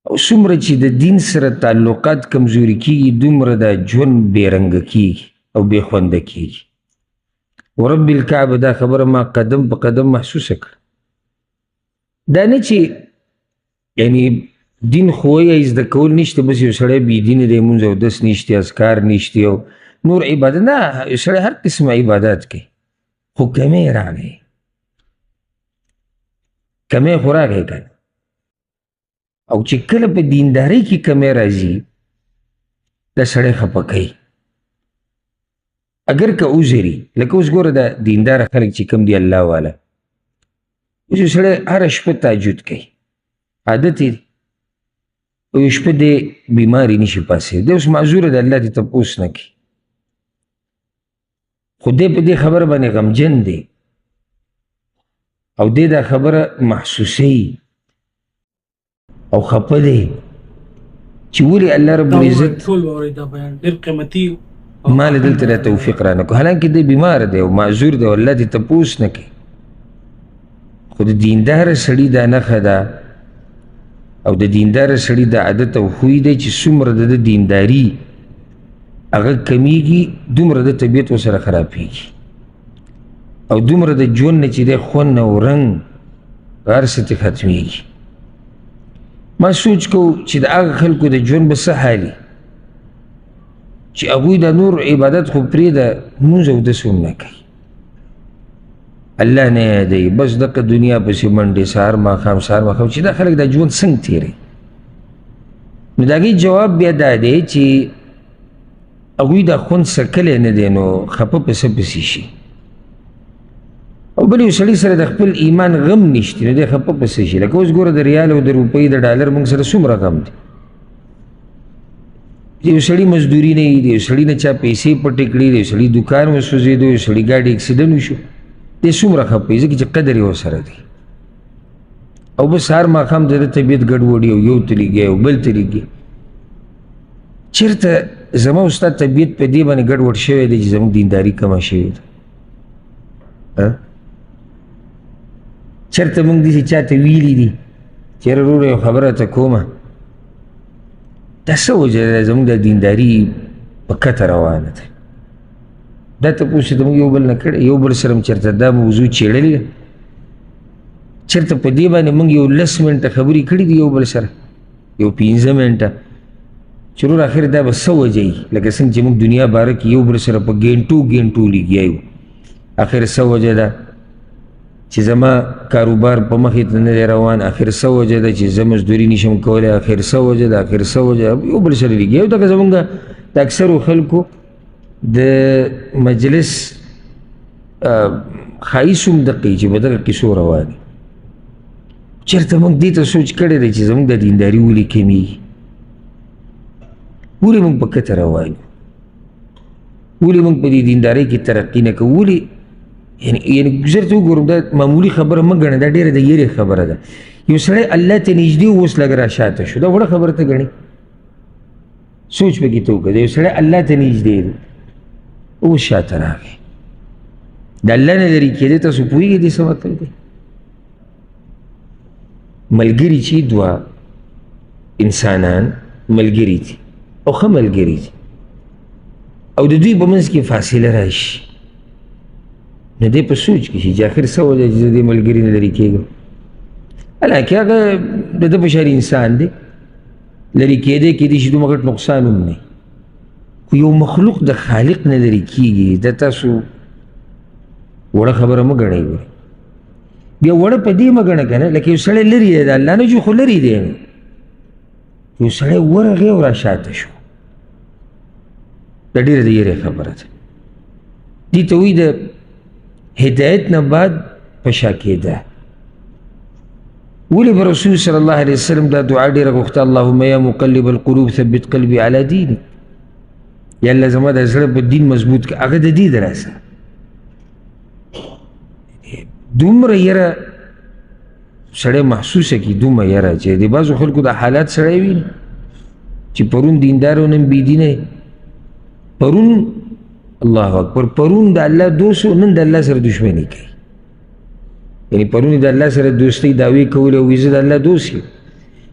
او څومره چې د دین سره تعلقات کمزوري کیږي دومره دا ژوند بې رنګه کیږي او بې خونده کیږي. ورب الکعبه دا خبره ما قدم په قدم محسوسه کړه. دا نه چې یعنی دین خویه زده کول نشته، بس یو سړی بې دینه دی، مونځ اودس نشته، اذکار نشته او نور عبادت نه، یو سړی هر قسم عبادات کوي، خو کمی راغی، کمی خو راغی کنه. او چې کله په دیندارۍ کې کمی راځي دا سړی خفه کوي. اگر که عذري لکه اوس ګوره دا دینداره خلک چې کوم دی الله والا، اوس یو سړی هره شپه تهجد کوي، عادت یې او یو شپه دی بیماري نشي پاسېدی، دی اوس معذوره دی، الله دې تپوس نه کوي، خو دی په دې خبره باندې غمجن دی او دی دا خبره محسوسوي او خفه دی چې ولې الله رب العزت ما له دلته دا توفیق را نه کړو، حالانکې دی بیمار دی او معذور دی او الله دې تپوس نه کوي. خو د دینداره سړي دا نښه ده او د دینداره سړي دا عادت او خوی دی چې څومره د دینداري هغه کمیږي دومره د طبیعت ورسره خرابېږي او دومره د ژوند نه چې دی خوند او رنګ هر څه ترې ختمېږي. ما سوچ کو چې د هغه خلکو د ژوند به څه حالي چې هغوی د نور عبادت خو پرېږده، لمونځ اودس هم نه کوي، الله نه یادوي، بس دغه دنیا پسې منډې سهار ماښام سهار ماښام، چې دا خلک دا ژوند څنګه تېروي؟ نو د هغې جواب بیا دا دی چې هغوی دا خوند څکلی نه دی، نو خفه په څه پسې شي. او بل یو سړي سره د خپل ایمان غم نشته نو دی خفه په څه شي. لکه اوس ګوره د ریال او د روپۍ د ډالر موږ سره څومره غم دی. د یو سړي مزدوري نه وي، د یو سړي نه چا پیسې پټې کړي، د یو سړي دوکان وسوځېدو، یو سړي ګاډي اکسیډنټ وشو، دی څومره خفه وي ځکه چې قدر یې ورسره دی. او بس هر ماښام د ده طبیعت ګډوډي او یو ته لګي او بل ته لګي. چېرته زما او ستا طبیعت په دې باندې ګډوډ شوی دی چې زموږ دینداري کمه شوې ده؟ چېرته موږ داسې چاته ویلي دي چې یاره وروره یو خبره ته کومه، دا څه وجه ده زموږ د دینداري په کته روانه ده؟ دا تپوس چې موږ یو بل نه کړی، یو بل سره م چېرته دا موضوع څېړلې ده؟ چېرته په دې باندې موږ یو 10 منټه خبرې کړي دي یو بل سره، یو 15 منټه، چې ورور اخر دا به څه وجه وي؟ لکه څنګه چې موږ دنیا باره کې یو بل سره په ګینټو ګینټو لګیا یو، اخر څه وجه ده چې زما کاروبار په مخې ته نه دی روان، اخر څه وجه ده چې زه مزدوري نشم کولی، اخر څه وجه ده، اخر څه وجه، یو بل سره لګیا یو. دغه زموږ د اکثرو خلکو د مجلس ښایست هم دقه چې په دغه کیسو روانې. چېرته موږ دې ته سوچ کړی دی چې زموږ د دینداري ولې کمیږي؟ ولې موږ په کته روان یو؟ ولې موږ په دې دیندارۍ کې ترقي نه کوو؟ ولې یعنې ژر ته وګورم دا معمولي خبره مه ګڼه، دا ډېره د یېرې خبره ده. یو سړی الله ته نږدې اوس لږ را شاته شو، دا وړه خبره ته ګڼې؟ سوچ پکې ته وکړه، یو سړی الله ته نږدې دی اوس شاته راغی، د الله نه لرې کېدی، تاسو پوهېږئ دې څه مطلب دی؟ ملګري چې دوه انسانان ملګري دي او ښه ملګري دي او د دوی په منځ کې فاصله راشي، نو دی په سوچ کې شي چې آخر څه وجه چې زه دې ملګري نه لرې کېږم. حالانکې هغه د ده په شان انسان دی، لرې کېدی کېدی شي دومره غټ نقصان هم نه، خو یو مخلوق د خالق نه لرې کېږي، دا تاسو وړه خبره مه ګڼئ. بیا وړه په دې مه ګڼه که نه، لکه یو سړی لرې دی د الله نه جو، خو لرې دی، یو سړی ورغی او را شاته شو، دا ډېره د یېرې خبره ده. دې ته وایي د هدایت نه بعد په شا کېده. ولې به رسول صلی الله علیه وسلم دا دعا ډېره غوښته، اللهم یا مقلب القلوب ثبت قلبي علی دینک، یا الله زما د زړه په دین مضبوط کړه. هغه د دې د راسه دومره یره سړی محسوسه کړي، دومره یره چې د بعضو خلکو د حالات سړی ویني چې پرون دیندار و نن بېدینه، پرون الله اکبر پرون د الله دوست و نن د الله سره دشمني کوي. یعنی پرون د الله سره دوستۍ دعوې کولې او زه د الله دوست یم،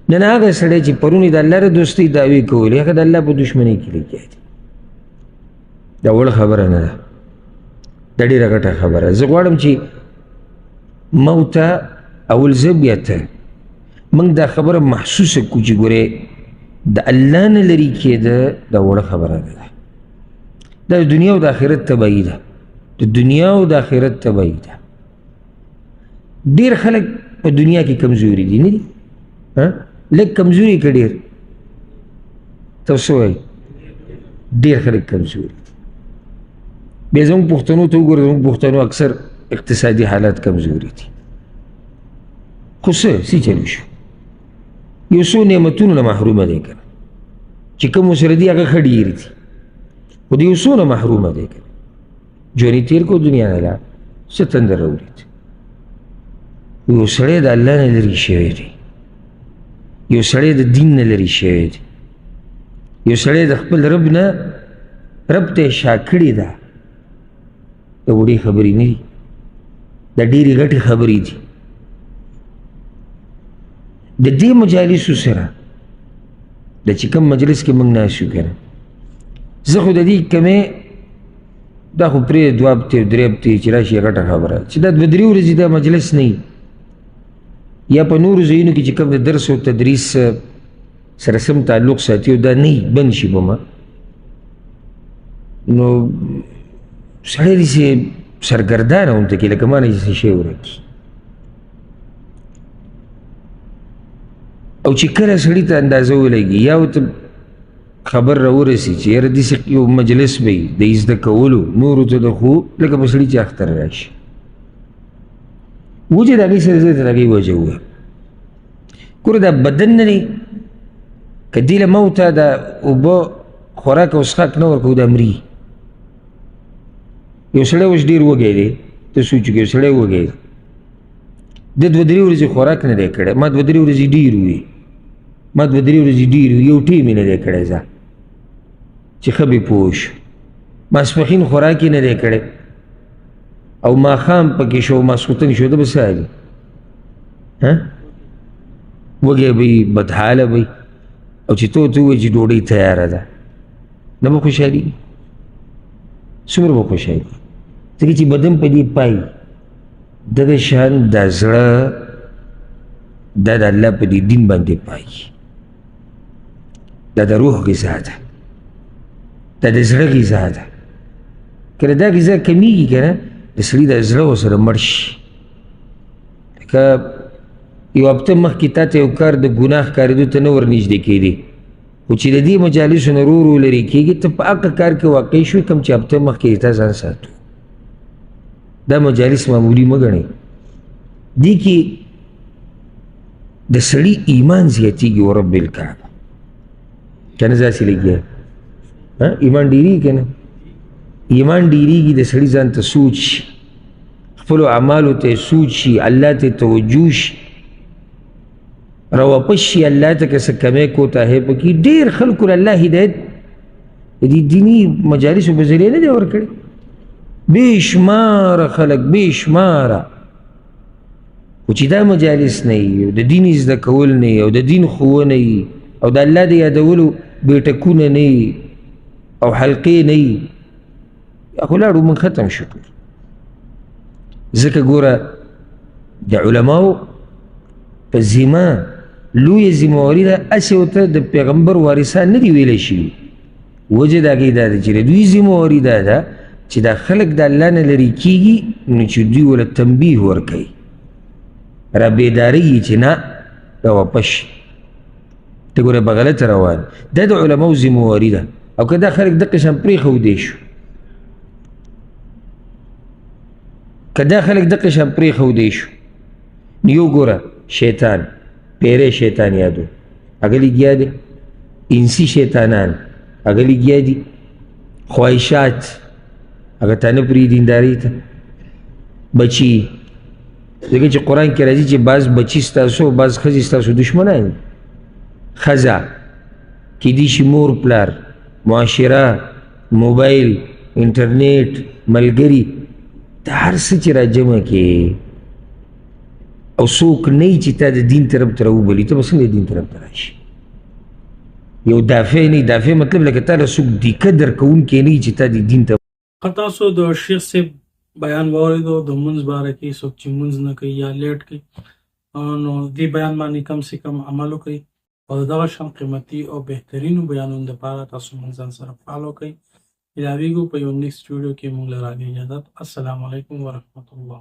نن هغه سړی چې پرون د الله د دوستۍ دعوې کولې هغه د الله په دشمنۍ کې لګیا دی. دا وړه خبره نه ده، دا ډېره ګټه خبره. زه غواړم چې موت ته اول زه بیا ته موږ دا خبره محسوسه کړو چې ګورې د الله نه لرې کېده دا وړه خبره نه ده. دا د دنیا او د آخرت تباهي ده، د دنیا او د آخرت تباهي ده. ډېر خلک په دنیا کې کمزوري دي، نه دي؟ لږ کمزوري که ډېر؟ تاسو وایئ ډېر خلک کمزوري دي. بیا زموږ پښتنو ته وګوره، زموږ پښتنو اکثر اقتصادي حالات کمزوري دي. خو څه چلو شو، یو څو نعمتونو نه محرومه دی که نه، چې کوم ورسره دي هغه ښه ډېر دي، خو د یو څو نه محرومه دی که نه. ژوند یې تېر کړو دنیا نه لاړ، څه تندر راولید. یو سړی د الله نه لرې شوی دی، یو سړی د دین نه لرې شوی دی، یو سړی د خپل رب نه رب ته یې شا کړې ده. د وړې خبرې نه دي، دا ډېرې غټې خبرې دي. د دې مجالسو سره د چې کوم مجلس کې موږ ناست یو که نه، زه خو د دې کمې دا خو پرې دوه هفتې درې هفتې چې راشي غټه خبره چې دا دوه درې ورځې دا مجلس نه وي، یا په نورو ځایونو کې چې کوم د درس او تدریس سره سم تعلق ساتي او دا نه وي، بند شي به ما، نو سړی داسې سرګردانه غوندې کوي لکه ما نه چې څه شی ورک شي. او چې کله سړي ته اندازه ولګي یا ورته خبر راورسي چې یاره داسې یو مجلس به وي د زده کولو نورو ته د خو لکه په سړي چې اختر راشي وجه د هغې سره زه د هغې وجه ووایم. ګوره دا بدن نه دی، که دې له ما ورته دا اوبه خوراک او څښاک نه ورکوو دا مري. یو سړی اوس ډېر وږی دی، ته سوچ وکړې یو سړی وږی دی، د دوه درې ورځې خوراک نه دی کړی، ما دوه درې ورځې ډېر وي، ما دوه درې ورځې ډېر وي، یو ټیم یې نه دی کړی ځه چې ښه به پوه شو. ماسپښین خوراک یې نه دی کړی او ماښام پکې شو ماسخوتن شو، ده به څه حالي؟ وږی به وي، بدحاله به وي، او چې ته ورته ووایې چې ډوډۍ تیاره ده نه به خوشحالېږي؟ څومره به خوشحالېږي؟ ځکه چې بدن په دې پایي. دغه شان دا زړه دا د الله په دې دین باندې پایي، دا د روح غذا ده، دا د زړه غذا ده. کله دا غذا کمیږي که نه د سړي د زړه ورسره مړ شي. لکه یو هفته مخکې تا ته یو کار د ګناه ښکارېدو ته نه ور نږدې کېدې، خو چې د دې مجالسو نه ورو ورو لرې کېږي ته په هغه کار کې واقع شوې کوم چې هفته مخکې تا ځان ساتو. دا مجالس معمولی مه ګڼئ، دې کې د سړي ایمان زیاتېږي ورب الکعبه که نه داسې لګیا ایمان ډېرېږي که نه؟ ایمان ډېرېږي د سړي ځان ته سوچ شي، خپلو اعمالو ته سوچ شي، الله ته توجه شي، راواپس شي الله ته که څه کمی کوتاهی پکې. ډېر خلکو له الله هدایت د دې دیني مجالسو په ذریعه نه دی ورکړی، بې شماره خلک بې شماره، خو چې دا مجالس نه وي او د دین زده کول نه وي او د دین ښوونه وي او د الله د یادولو بیټکونه نه وي او حلقې نه وي، خو لاړو موږ ختم شو. ځکه ګوره د علماو په ذمه لویه ذمهواري ده، هسې ورته د پیغمبر وارثان نه دي ویلی شوي. وجه د هغې دا ده چې د دوی ذمهواري دا ده چې دا خلک د الله نه لرې کېږي نو چې دوی ورله تنبیه ورکوي، را بیدارېږي چې نه را واپس شي. ته ګوره په غلطه روان، دا د علماو ذمهواري ده. او که دا خلک دقه شان پرېښودی شو، که دا خلک دقه شان پرېښودی شو نو یو ګوره شیطان پیری شیطان یادو هغه لګیا دی، انسي شیطانان هغه لګیا دي، خواهشات هغه ته نه پرېږدي دیندارۍ ته، بچي ځکه چې قرآن کې راځي چې بعض بچي ستاسو بعض ښځې ستاسو دشمنان دي. ښځه کیدای شي مور پلار، معاشره، موبایل، انټرنیټ، ملګري، دا هر څه چې را جمع کړي او څوک نه وي چې تا د دین طرف ته راوبلي ته به څنګه دین طرف ته راشي یو دافع نه دافع مطلب لکه تا له څوک دیکه درکوونکی نه وي چې تا د دین ته تاسو د شیخ صاحب بیان واورېدو د مونځ باره کې څوک چې مونځ نه کوي یا لیټ کوي نو دې بیان باندې کم سے کم عمل وکړئ او د دغه شان قیمتي او بهترینو بیانونو دپاره تاسو مونږ ځان سره فالو کړئ. الهویږو په یو نیکسټ ویډیو کې مونږ له راځي اجازت. السلام علیکم ورحمت الله.